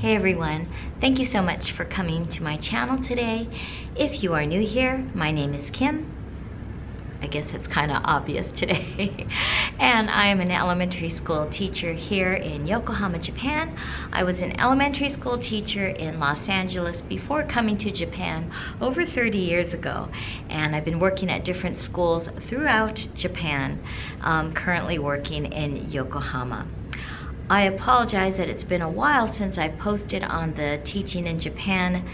Hey everyone, thank you so much for coming to my channel today. If you are new here, my name is Kim. I guess it's kind of obvious today. And I am an elementary school teacher here in Yokohama, Japan. I was an elementary school teacher in Los Angeles before coming to Japan over 30 years ago. And I've been working at different schools throughout Japan, currently working in Yokohama. I apologize that it's been a while since I posted on the Teaching in Japan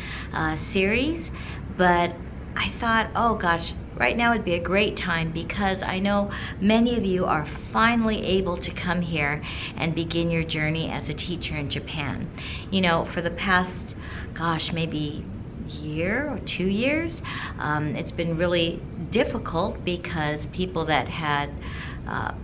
series, but I thought, oh gosh, right now would be a great time because I know many of you are finally able to come here and begin your journey as a teacher in Japan. You know, for the past, gosh, maybe year or 2 years, it's been really difficult because people that had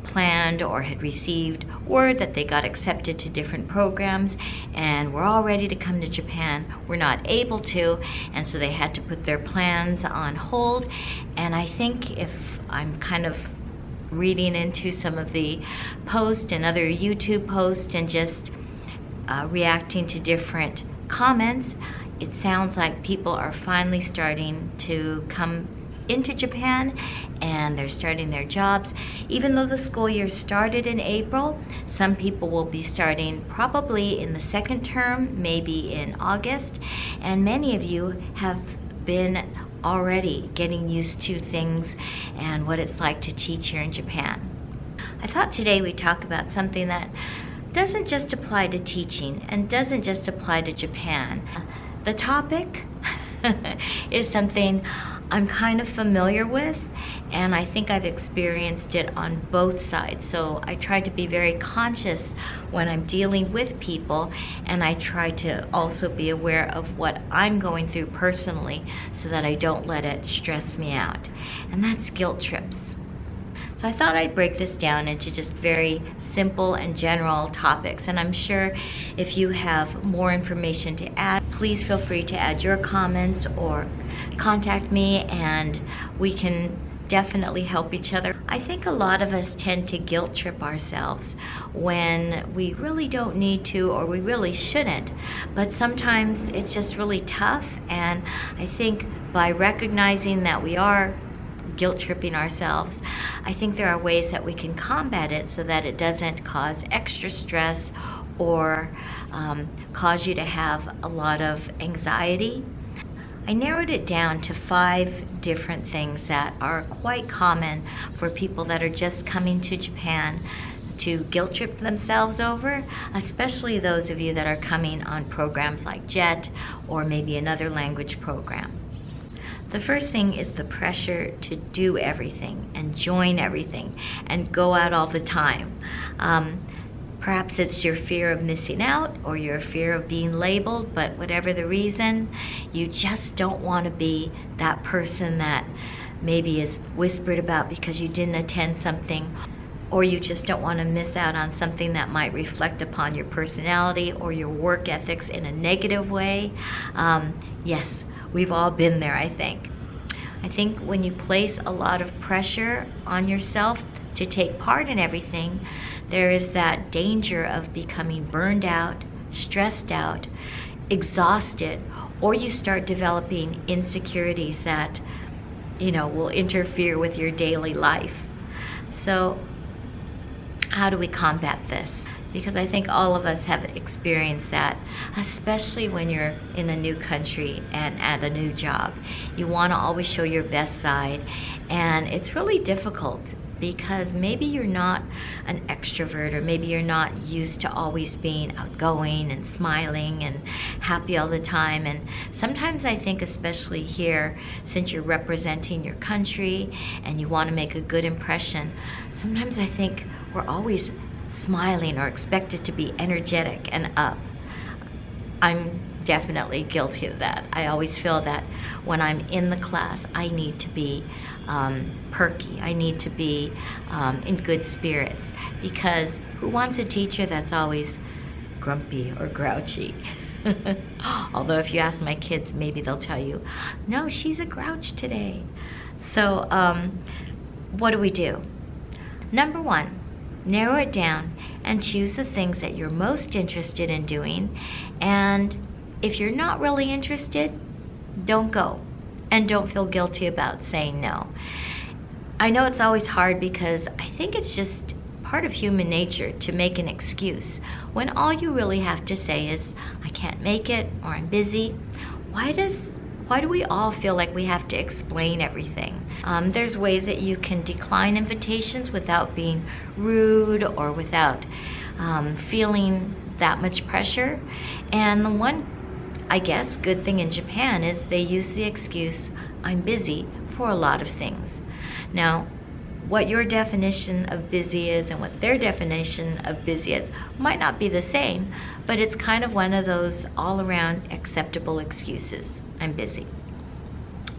planned or had received word that they got accepted to different programs and were all ready to come to Japan were not able to, and so they had to put their plans on hold. And I think if I'm kind of reading into some of the posts and other YouTube posts and just reacting to different comments, it sounds like people are finally starting to come into Japan and they're starting their jobs. Even though the school year started in April, some people will be starting probably in the second term, maybe in August, and many of you have been already getting used to things and what it's like to teach here in Japan. I thought today we'd talk about something that doesn't just apply to teaching and doesn't just apply to Japan. The topic is something I'm kind of familiar with, and I think I've experienced it on both sides. So I try to be very conscious when I'm dealing with people, and I try to also be aware of what I'm going through personally so that I don't let it stress me out. And that's guilt trips. So I thought I'd break this down into just very simple and general topics. And I'm sure if you have more information to add, please feel free to add your comments or contact me and we can definitely help each other. I think a lot of us tend to guilt trip ourselves when we really don't need to, or we really shouldn't. But sometimes it's just really tough, and I think by recognizing that we are guilt tripping ourselves, I think there are ways that we can combat it so that it doesn't cause extra stress or cause you to have a lot of anxiety. I narrowed it down to 5 different things that are quite common for people that are just coming to Japan to guilt trip themselves over, especially those of you that are coming on programs like JET or maybe another language program. The first thing is the pressure to do everything and join everything and go out all the time. Perhaps it's your fear of missing out or your fear of being labeled, but whatever the reason, you just don't want to be that person that maybe is whispered about because you didn't attend something, or you just don't want to miss out on something that might reflect upon your personality or your work ethics in a negative way. Yes, we've all been there, I think. I think when you place a lot of pressure on yourself to take part in everything, there is that danger of becoming burned out, stressed out, exhausted, or you start developing insecurities that, will interfere with your daily life. So how do we combat this? Because I think all of us have experienced that, especially when you're in a new country and at a new job. You want to always show your best side, and it's really difficult because maybe you're not an extrovert, or maybe you're not used to always being outgoing and smiling and happy all the time. And sometimes I think, especially here, since you're representing your country and you want to make a good impression, sometimes I think we're always smiling or expected to be energetic and up. I'm definitely guilty of that. I always feel that when I'm in the class, I need to be perky. I need to be in good spirits, because who wants a teacher that's always grumpy or grouchy? Although if you ask my kids, maybe they'll tell you, no, she's a grouch today. So what do we do? Number one, narrow it down and choose the things that you're most interested in doing. And if you're not really interested, don't go. And don't feel guilty about saying no. I know it's always hard because I think it's just part of human nature to make an excuse when all you really have to say is, I can't make it, or I'm busy. Why do we all feel like we have to explain everything? There's ways that you can decline invitations without being rude or without feeling that much pressure. And the one, I guess, good thing in Japan is they use the excuse, I'm busy, for a lot of things. Now, what your definition of busy is and what their definition of busy is might not be the same, but it's kind of one of those all-around acceptable excuses. I'm busy.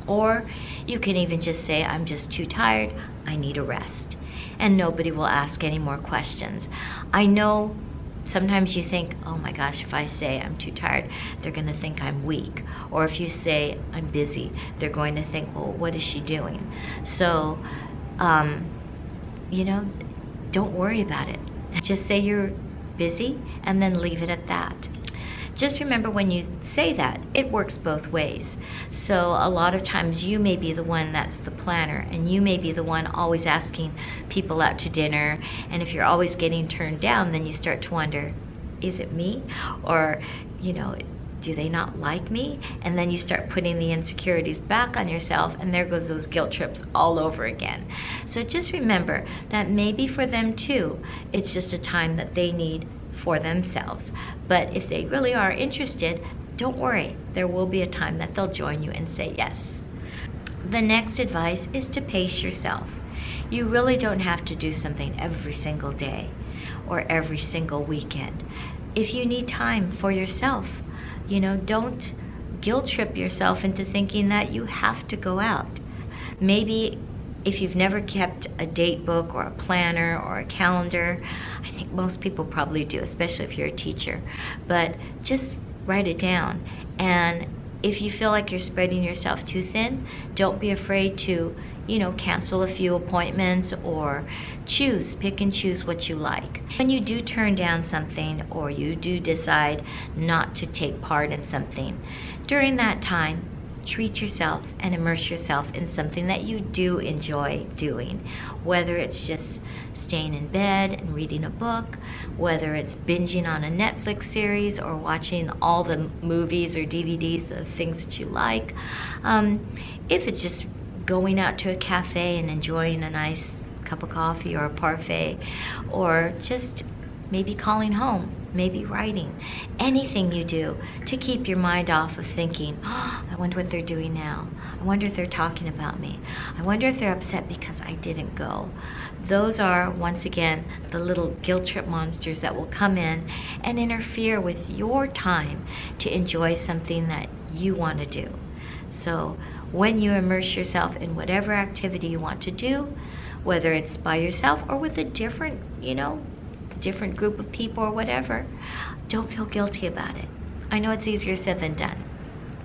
Or you can even just say, I'm just too tired, I need a rest. And nobody will ask any more questions. I know sometimes you think, oh my gosh, if I say I'm too tired, they're going to think I'm weak. Or if you say I'm busy, they're going to think, well, what is she doing? So, don't worry about it. Just say you're busy and then leave it at that. Just remember, when you say that, it works both ways. So a lot of times you may be the one that's the planner, and you may be the one always asking people out to dinner. And if you're always getting turned down, then you start to wonder, is it me? Or, do they not like me? And then you start putting the insecurities back on yourself, and there goes those guilt trips all over again. So just remember that maybe for them too, it's just a time that they need for themselves. But if they really are interested, don't worry. There will be a time that they'll join you and say yes. The next advice is to pace yourself. You really don't have to do something every single day or every single weekend. If you need time for yourself, don't guilt trip yourself into thinking that you have to go out. Maybe if you've never kept a date book or a planner or a calendar, I think most people probably do, especially if you're a teacher, but just write it down. And if you feel like you're spreading yourself too thin, don't be afraid to, cancel a few appointments or pick and choose what you like. When you do turn down something or you do decide not to take part in something, during that time, treat yourself and immerse yourself in something that you do enjoy doing. Whether it's just staying in bed and reading a book, whether it's binging on a Netflix series or watching all the movies or DVDs, the things that you like. If it's just going out to a cafe and enjoying a nice cup of coffee or a parfait, or just maybe calling home, maybe writing, anything you do to keep your mind off of thinking, oh, I wonder what they're doing now. I wonder if they're talking about me. I wonder if they're upset because I didn't go. Those are, once again, the little guilt trip monsters that will come in and interfere with your time to enjoy something that you want to do. So when you immerse yourself in whatever activity you want to do, whether it's by yourself or with a different group of people or whatever, don't feel guilty about it. I know it's easier said than done,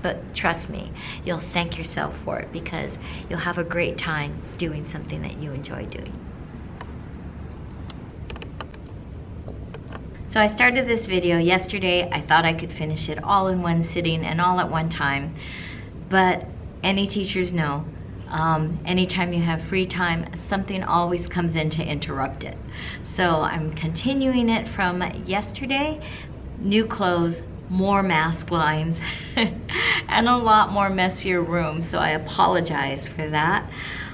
but trust me, you'll thank yourself for it because you'll have a great time doing something that you enjoy doing. So I started this video yesterday. I thought I could finish it all in one sitting and all at one time, but any teachers know, anytime you have free time, something always comes in to interrupt it. So I'm continuing it from yesterday. New clothes, more mask lines, and a lot more messier room, so I apologize for that.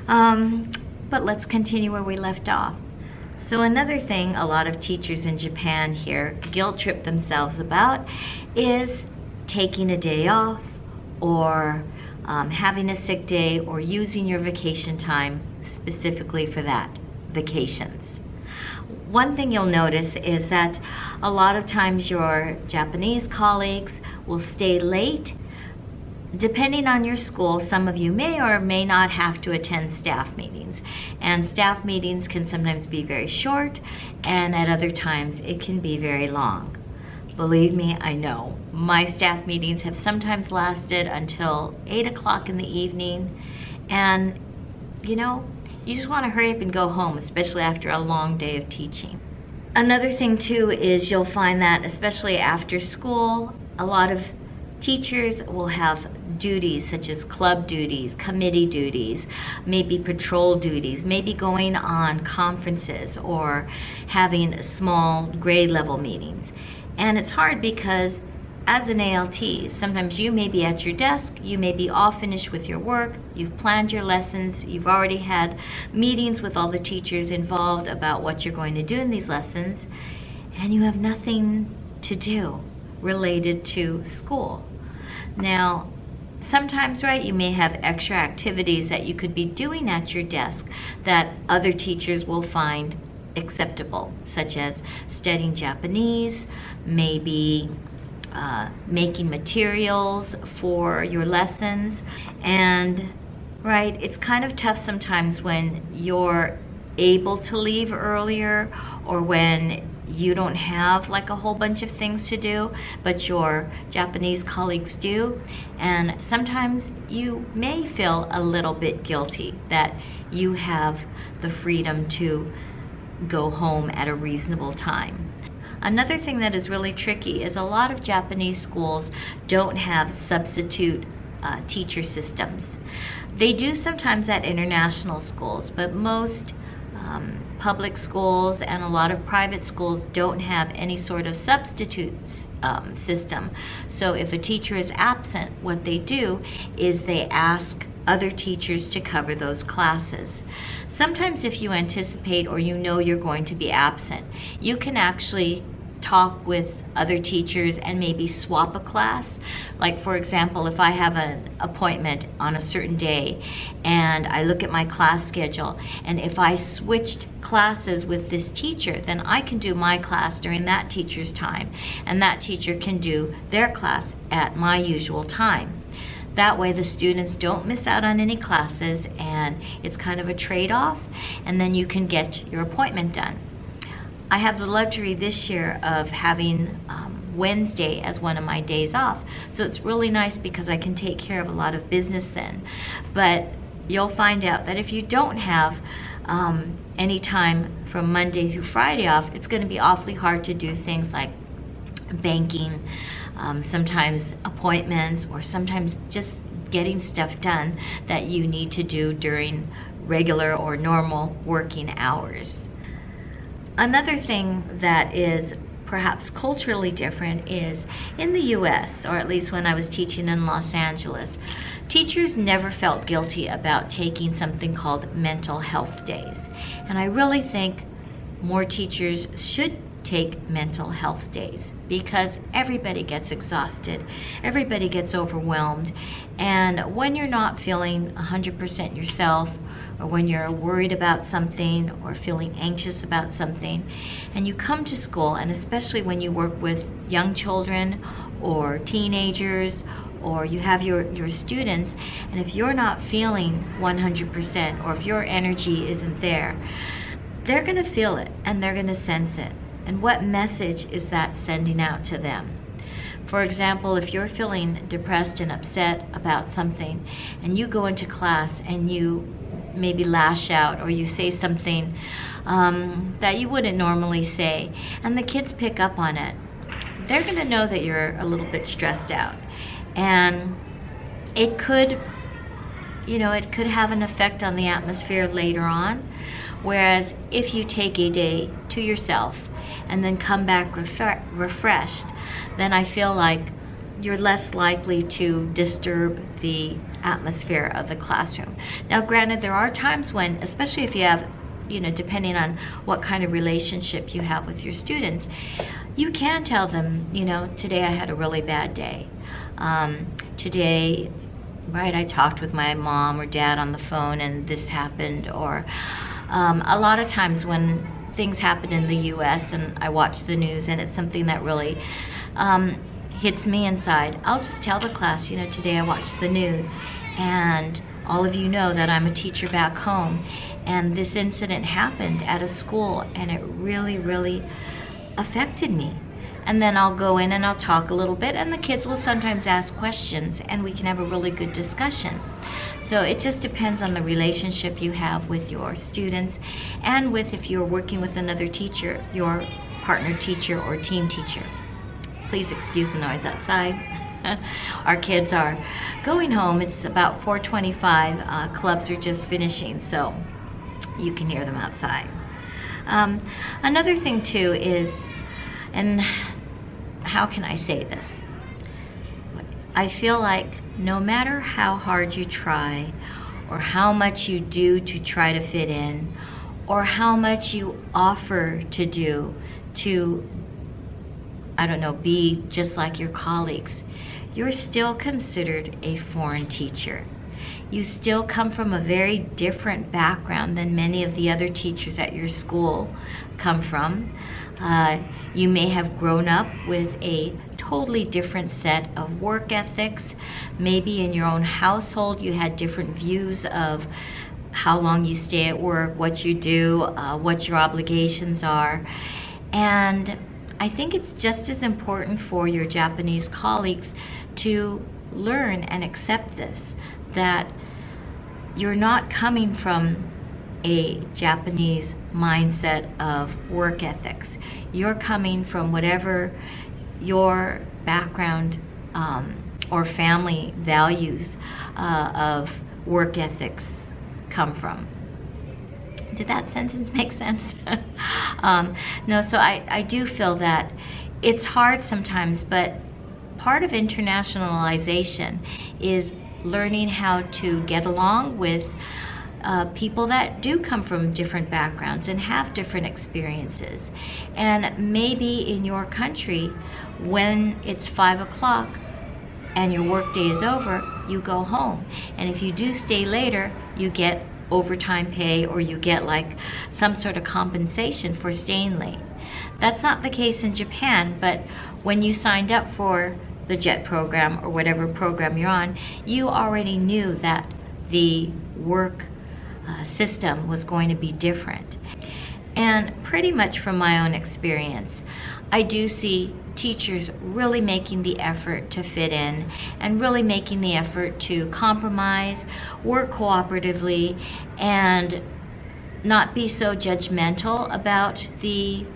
But let's continue where we left off. So another thing a lot of teachers in Japan here guilt trip themselves about is taking a day off, or having a sick day, or using your vacation time specifically for that, vacations. One thing you'll notice is that a lot of times your Japanese colleagues will stay late. Depending on your school, some of you may or may not have to attend staff meetings. And staff meetings can sometimes be very short, and at other times it can be very long. Believe me, I know. My staff meetings have sometimes lasted until 8 o'clock in the evening, and you just want to hurry up and go home, especially after a long day of teaching. Another thing too is you'll find that especially after school, a lot of teachers will have duties such as club duties, committee duties, maybe patrol duties, maybe going on conferences or having small grade level meetings. And it's hard because as an ALT, sometimes you may be at your desk, you may be all finished with your work, you've planned your lessons, you've already had meetings with all the teachers involved about what you're going to do in these lessons, and you have nothing to do related to school. Now, sometimes, right, you may have extra activities that you could be doing at your desk that other teachers will find acceptable, such as studying Japanese, maybe making materials for your lessons. And right, it's kind of tough sometimes when you're able to leave earlier or when you don't have like a whole bunch of things to do, but your Japanese colleagues do. And sometimes you may feel a little bit guilty that you have the freedom to go home at a reasonable time. Another thing that is really tricky is a lot of Japanese schools don't have substitute teacher systems. They do sometimes at international schools, but most public schools and a lot of private schools don't have any sort of substitute system. So if a teacher is absent, what they do is they ask other teachers to cover those classes. Sometimes if you anticipate or you know you're going to be absent, you can actually talk with other teachers and maybe swap a class. Like for example, if I have an appointment on a certain day and I look at my class schedule, and if I switched classes with this teacher, then I can do my class during that teacher's time, and that teacher can do their class at my usual time. That way the students don't miss out on any classes, and it's kind of a trade-off, and then you can get your appointment done. I have the luxury this year of having Wednesday as one of my days off, so it's really nice because I can take care of a lot of business then. But you'll find out that if you don't have any time from Monday through Friday off, it's going to be awfully hard to do things like banking, sometimes appointments, or sometimes just getting stuff done that you need to do during regular or normal working hours. Another thing that is perhaps culturally different is in the US, or at least when I was teaching in Los Angeles, teachers never felt guilty about taking something called mental health days. And I really think more teachers should take mental health days, because everybody gets exhausted, everybody gets overwhelmed, and when you're not feeling 100% yourself, or when you're worried about something or feeling anxious about something, and you come to school, and especially when you work with young children or teenagers, or you have your students, and if you're not feeling 100%, or if your energy isn't there, they're going to feel it and they're going to sense it. And what message is that sending out to them? For example, if you're feeling depressed and upset about something, and you go into class and you maybe lash out, or you say something that you wouldn't normally say, and the kids pick up on it, they're going to know that you're a little bit stressed out. And it could, it could have an effect on the atmosphere later on. Whereas if you take a day to yourself and then come back refreshed, then I feel like you're less likely to disturb the atmosphere of the classroom. Now granted, there are times when, especially if you have, depending on what kind of relationship you have with your students, you can tell them, today I had a really bad day. Today, right, I talked with my mom or dad on the phone and this happened. Or a lot of times when things happen in the US and I watch the news and it's something that really hits me inside, I'll just tell the class, today I watched the news, and all of you know that I'm a teacher back home, and this incident happened at a school and it really, really affected me. And then I'll go in and I'll talk a little bit, and the kids will sometimes ask questions and we can have a really good discussion. So it just depends on the relationship you have with your students, and with, if you're working with another teacher, your partner teacher or team teacher. Please excuse the noise outside. Our kids are going home. It's about 4:25. Clubs are just finishing, so you can hear them outside. Another thing too is, and how can I say this? I feel like no matter how hard you try, or how much you do to try to fit in, or how much you offer to do to, I don't know, be just like your colleagues, you're still considered a foreign teacher. You still come from a very different background than many of the other teachers at your school come from. You may have grown up with a totally different set of work ethics. Maybe in your own household you had different views of how long you stay at work, what you do, what your obligations are. And I think it's just as important for your Japanese colleagues to learn and accept this, that you're not coming from a Japanese mindset of work ethics. You're coming from whatever your background or family values of work ethics come from. Did that sentence make sense? No, so I do feel that it's hard sometimes, but part of internationalization is learning how to get along with people that do come from different backgrounds and have different experiences. And maybe in your country, when it's 5 o'clock and your work day is over, you go home. And if you do stay later, you get overtime pay, or you get like some sort of compensation for staying late. That's not the case in Japan, but when you signed up for the JET program or whatever program you're on, you already knew that the work system was going to be different. And pretty much from my own experience, I do see teachers really making the effort to fit in and really making the effort to compromise, work cooperatively, and not be so judgmental about the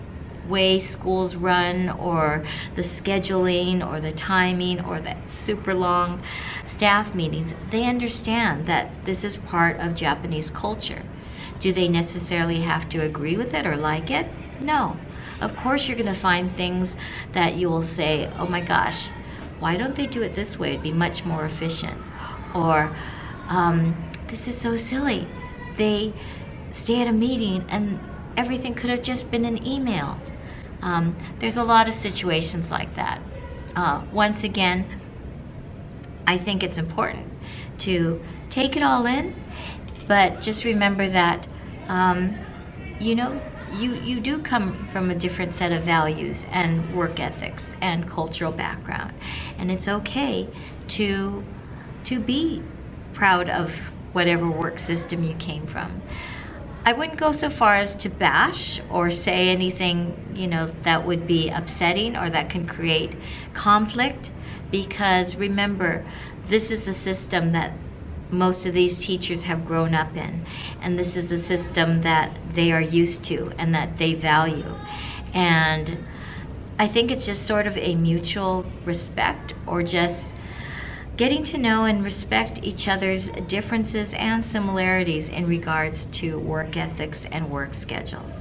way schools run, or the scheduling, or the timing, or the super long staff meetings. They understand that this is part of Japanese culture. Do they necessarily have to agree with it or like it? No. Of course you're going to find things that you will say, oh my gosh, why don't they do it this way? It'd be much more efficient. Or, this is so silly. They stay at a meeting and everything could have just been an email. There's a lot of situations like that. Once again, I think it's important to take it all in, but just remember that, you know, you do come from a different set of values and work ethics and cultural background, and it's okay to be proud of whatever work system you came from. I wouldn't go so far as to bash or say anything, you know, that would be upsetting or that can create conflict, because remember, this is the system that most of these teachers have grown up in, and this is the system that they are used to and that they value. And I think it's just sort of a mutual respect, or just getting to know and respect each other's differences and similarities in regards to work ethics and work schedules.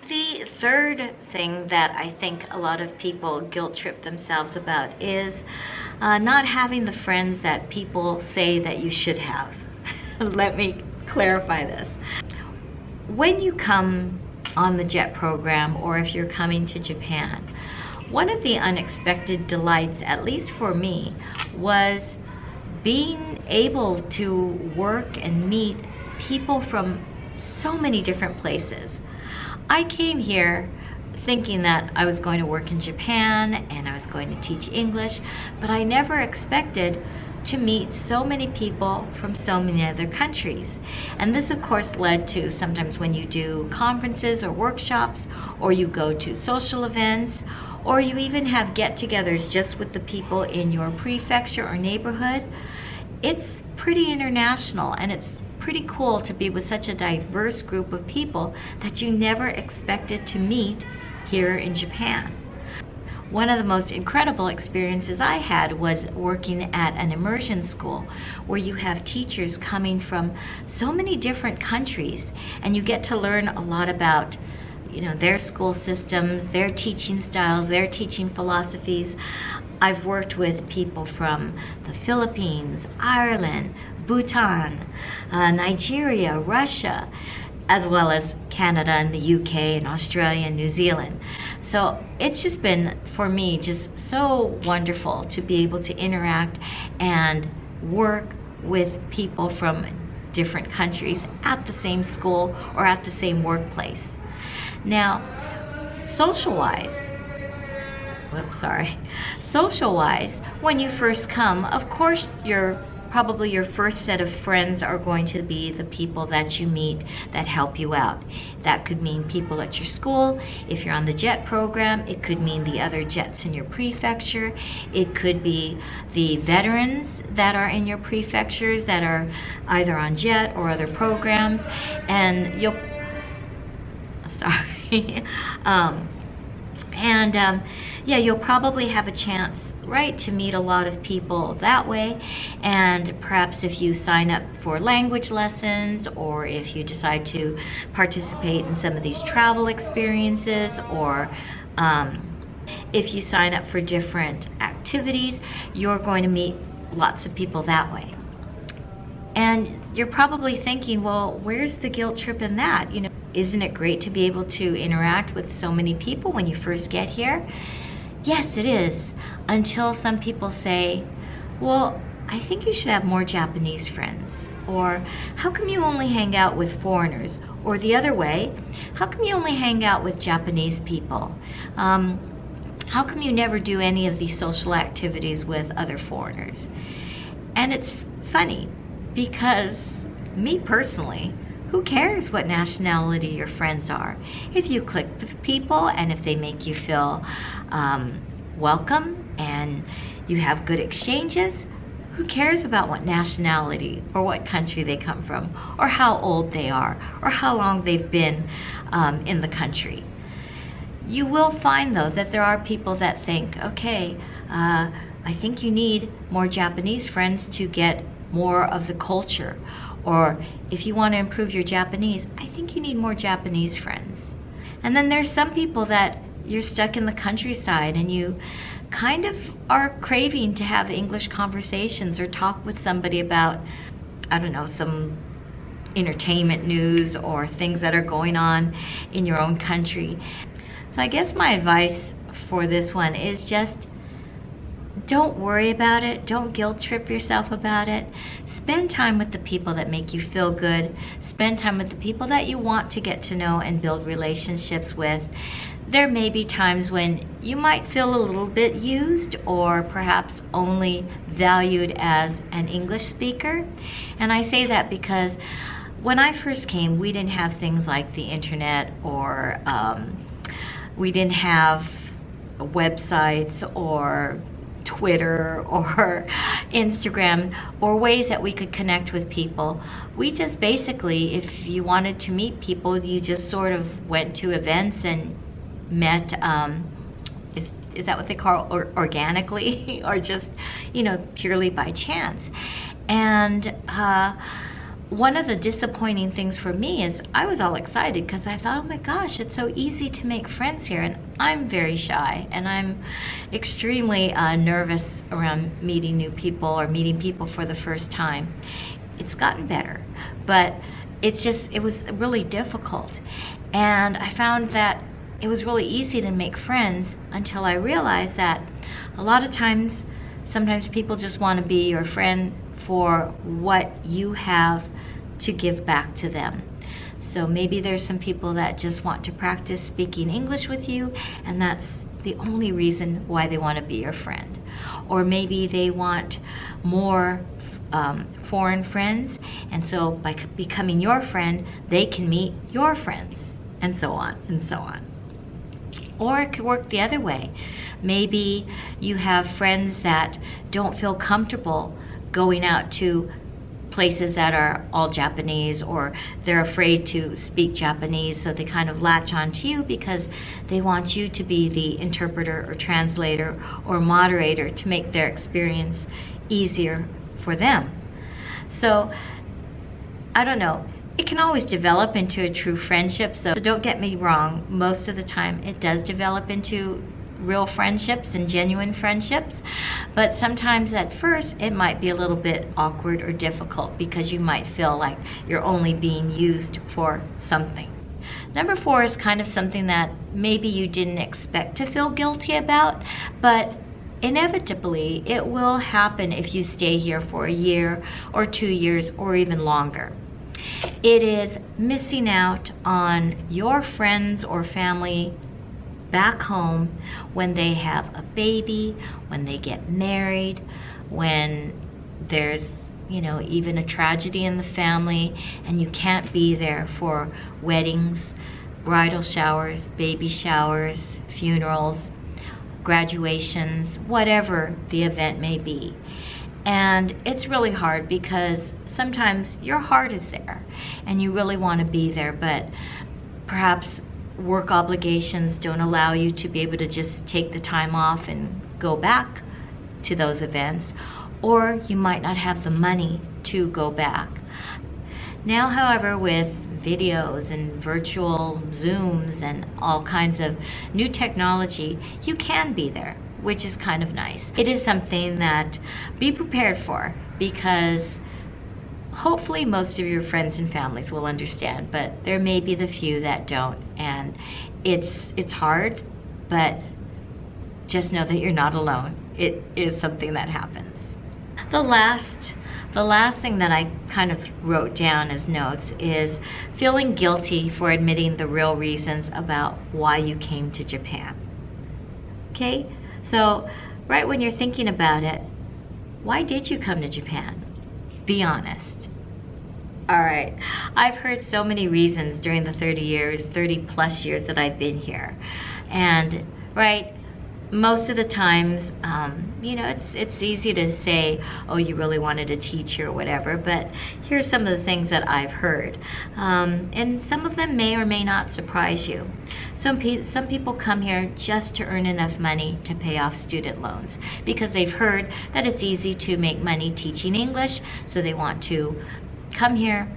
The third thing that I think a lot of people guilt trip themselves about is not having the friends that people say that you should have. Let me clarify this. When you come on the JET program, or if you're coming to Japan, one of the unexpected delights, at least for me, was being able to work and meet people from so many different places. I came here thinking that I was going to work in Japan and I was going to teach English, but I never expected to meet so many people from so many other countries. And this of course led to sometimes when you do conferences or workshops, or you go to social events, or you even have get-togethers just with the people in your prefecture or neighborhood, it's pretty international and it's pretty cool to be with such a diverse group of people that you never expected to meet here in Japan. One of the most incredible experiences I had was working at an immersion school where you have teachers coming from so many different countries, and you get to learn a lot about their school systems, their teaching styles, their teaching philosophies. I've worked with people from the Philippines, Ireland, Bhutan, Nigeria, Russia, as well as Canada and the UK and Australia and New Zealand. So it's just been, for me, just so wonderful to be able to interact and work with people from different countries at the same school or at the same workplace. Now, social-wise, when you first come, of course, probably your first set of friends are going to be the people that you meet that help you out. That could mean people at your school. If you're on the JET program, it could mean the other JETs in your prefecture. It could be the veterans that are in your prefectures that are either on JET or other programs. And you'll you'll probably have a chance, right, to meet a lot of people that way. And perhaps if you sign up for language lessons, or if you decide to participate in some of these travel experiences, or if you sign up for different activities, you're going to meet lots of people that way. And you're probably thinking, well, where's the guilt trip in that? Isn't it great to be able to interact with so many people when you first get here? Yes, it is, until some people say, well, I think you should have more Japanese friends. Or, how come you only hang out with foreigners? Or the other way, how come you only hang out with Japanese people? How come you never do any of these social activities with other foreigners? And it's funny, because me personally, who cares what nationality your friends are? If you click with people and if they make you feel welcome and you have good exchanges, who cares about what nationality or what country they come from, or how old they are, or how long they've been in the country? You will find, though, that there are people that think, okay, I think you need more Japanese friends to get more of the culture. Or if you want to improve your Japanese, I think you need more Japanese friends. And then there's some people that you're stuck in the countryside and you kind of are craving to have English conversations or talk with somebody about, I don't know, some entertainment news or things that are going on in your own country. So I guess my advice for this one is just don't worry about it. Don't guilt trip yourself about it. Spend time with the people that make you feel good. Spend time with the people that you want to get to know and build relationships with. There may be times when you might feel a little bit used or perhaps only valued as an English speaker. And I say that because when I first came, we didn't have things like the internet, or we didn't have websites or Twitter or Instagram or ways that we could connect with people. We just basically, if you wanted to meet people, you just sort of went to events and met, is that what they call organically or just, purely by chance. And one of the disappointing things for me is I was all excited because I thought, oh my gosh, it's so easy to make friends here. And I'm very shy and I'm extremely nervous around meeting new people or meeting people for the first time. It's gotten better, but it was really difficult. And I found that it was really easy to make friends until I realized that a lot of times, sometimes people just want to be your friend for what you have to give back to them. So maybe there's some people that just want to practice speaking English with you, and that's the only reason why they want to be your friend. Or maybe they want more foreign friends, and so by becoming your friend, they can meet your friends, and so on and so on. Or it could work the other way. Maybe you have friends that don't feel comfortable going out to places that are all Japanese, or they're afraid to speak Japanese, so they kind of latch on to you because they want you to be the interpreter or translator or moderator to make their experience easier for them. So I don't know, it can always develop into a true friendship, so don't get me wrong, most of the time it does develop into real friendships and genuine friendships, but sometimes at first it might be a little bit awkward or difficult because you might feel like you're only being used for something. Number 4 is kind of something that maybe you didn't expect to feel guilty about, but inevitably it will happen if you stay here for a year or 2 years or even longer. It is missing out on your friends or family back home when they have a baby, when they get married, when there's, you know, even a tragedy in the family and you can't be there for weddings, bridal showers, baby showers, funerals, graduations, whatever the event may be. And it's really hard because sometimes your heart is there and you really want to be there, but perhaps work obligations don't allow you to be able to just take the time off and go back to those events, or you might not have the money to go back. Now, however, with videos and virtual Zooms and all kinds of new technology, you can be there, which is kind of nice. It is something that be prepared for, because hopefully most of your friends and families will understand, but there may be the few that don't, and it's hard, but just know that you're not alone. It is something that happens. The last thing that I kind of wrote down as notes is feeling guilty for admitting the real reasons about why you came to Japan. Okay, so right when you're thinking about it, why did you come to Japan? Be honest. All right, I've heard so many reasons during the 30 plus years that I've been here. And right, most of the times, you know, it's easy to say, oh, you really wanted to teach here or whatever, but here's some of the things that I've heard. And some of them may or may not surprise you. Some people come here just to earn enough money to pay off student loans because they've heard that it's easy to make money teaching English, so they want to come here,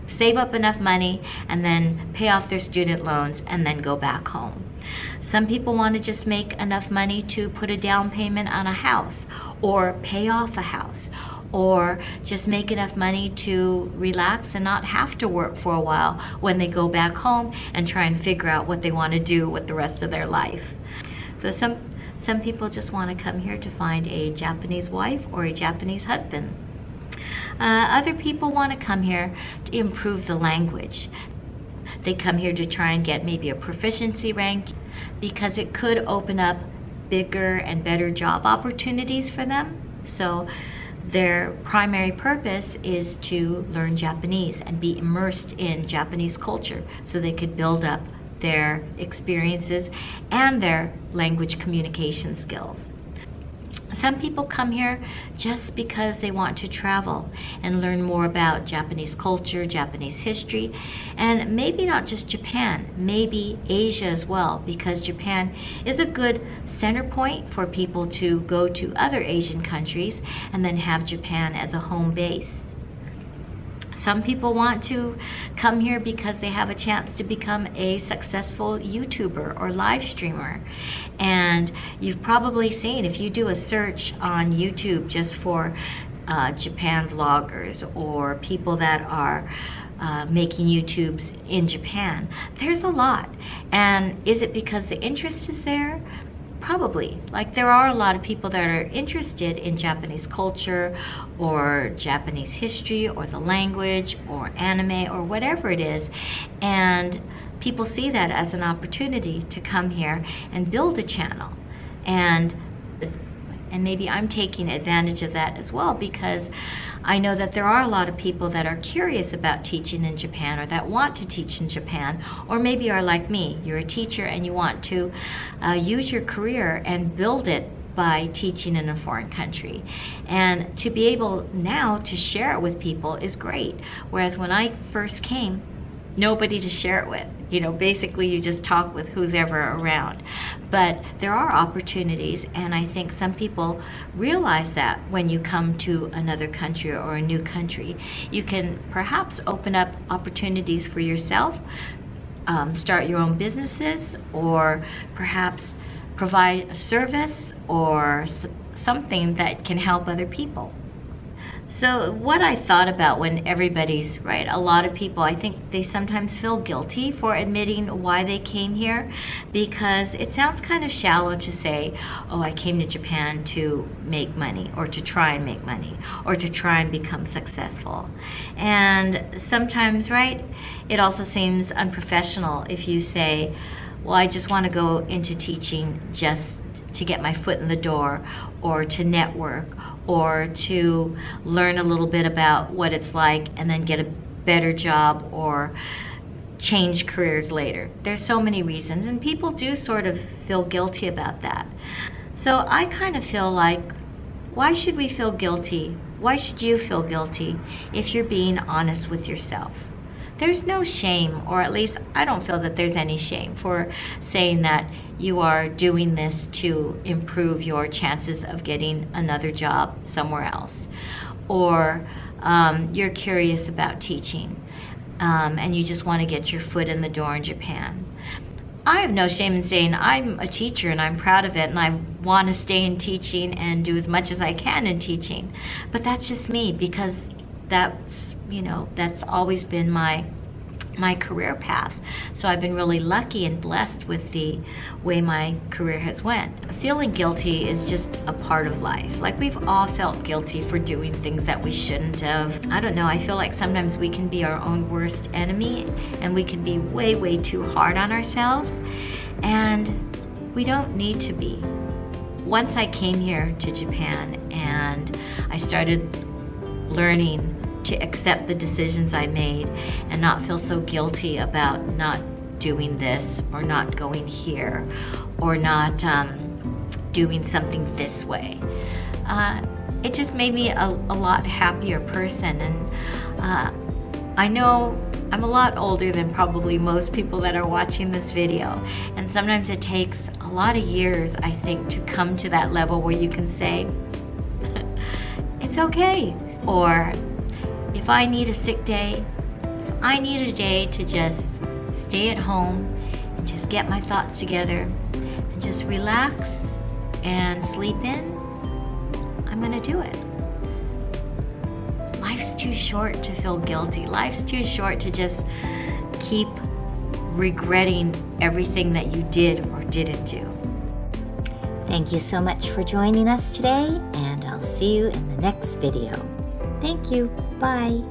save up enough money, and then pay off their student loans and then go back home. Some people want to just make enough money to put a down payment on a house or pay off a house, or just make enough money to relax and not have to work for a while when they go back home and try and figure out what they want to do with the rest of their life. So some people just want to come here to find a Japanese wife or a Japanese husband. Other people want to come here to improve the language. They come here to try and get maybe a proficiency rank because it could open up bigger and better job opportunities for them. So their primary purpose is to learn Japanese and be immersed in Japanese culture so they could build up their experiences and their language communication skills. Some people come here just because they want to travel and learn more about Japanese culture, Japanese history, and maybe not just Japan, maybe Asia as well, because Japan is a good center point for people to go to other Asian countries and then have Japan as a home base. Some people want to come here because they have a chance to become a successful YouTuber or live streamer. And you've probably seen, if you do a search on YouTube just for Japan vloggers or people that are making YouTubes in Japan, there's a lot. And is it because the interest is there? Probably. Like, there are a lot of people that are interested in Japanese culture or Japanese history or the language or anime or whatever it is, and people see that as an opportunity to come here and build a channel. And maybe I'm taking advantage of that as well, because I know that there are a lot of people that are curious about teaching in Japan or that want to teach in Japan, or maybe are like me. You're a teacher and you want to use your career and build it by teaching in a foreign country. And to be able now to share it with people is great. Whereas when I first came, nobody to share it with. You know, basically you just talk with who's ever around. But there are opportunities, and I think some people realize that when you come to another country or a new country. You can perhaps open up opportunities for yourself, start your own businesses, or perhaps provide a service or something that can help other people. So what I thought about when everybody's, right, a lot of people, I think they sometimes feel guilty for admitting why they came here, because it sounds kind of shallow to say, oh, I came to Japan to make money, or to try and make money, or to try and become successful. And sometimes, right, it also seems unprofessional if you say, well, I just want to go into teaching just to get my foot in the door, or to network, or to learn a little bit about what it's like and then get a better job or change careers later. There's so many reasons, and people do sort of feel guilty about that. So I kind of feel like, why should we feel guilty? Why should you feel guilty if you're being honest with yourself? There's no shame, or at least I don't feel that there's any shame for saying that you are doing this to improve your chances of getting another job somewhere else, or you're curious about teaching and you just want to get your foot in the door in Japan. I have no shame in saying I'm a teacher and I'm proud of it, and I want to stay in teaching and do as much as I can in teaching. But that's just me, because that's, you know, that's always been my career path. So I've been really lucky and blessed with the way my career has went. Feeling guilty is just a part of life. Like, we've all felt guilty for doing things that we shouldn't have. I don't know, I feel like sometimes we can be our own worst enemy, and we can be way, way too hard on ourselves, and we don't need to be. Once I came here to Japan and I started learning to accept the decisions I made and not feel so guilty about not doing this, or not going here, or not doing something this way. It just made me a lot happier person. And I know I'm a lot older than probably most people that are watching this video, and sometimes it takes a lot of years, I think, to come to that level where you can say, it's okay. Or if I need a sick day, if I need a day to just stay at home and just get my thoughts together and just relax and sleep in, I'm gonna do it. Life's too short to feel guilty. Life's too short to just keep regretting everything that you did or didn't do. Thank you so much for joining us today, and I'll see you in the next video. Thank you. Bye.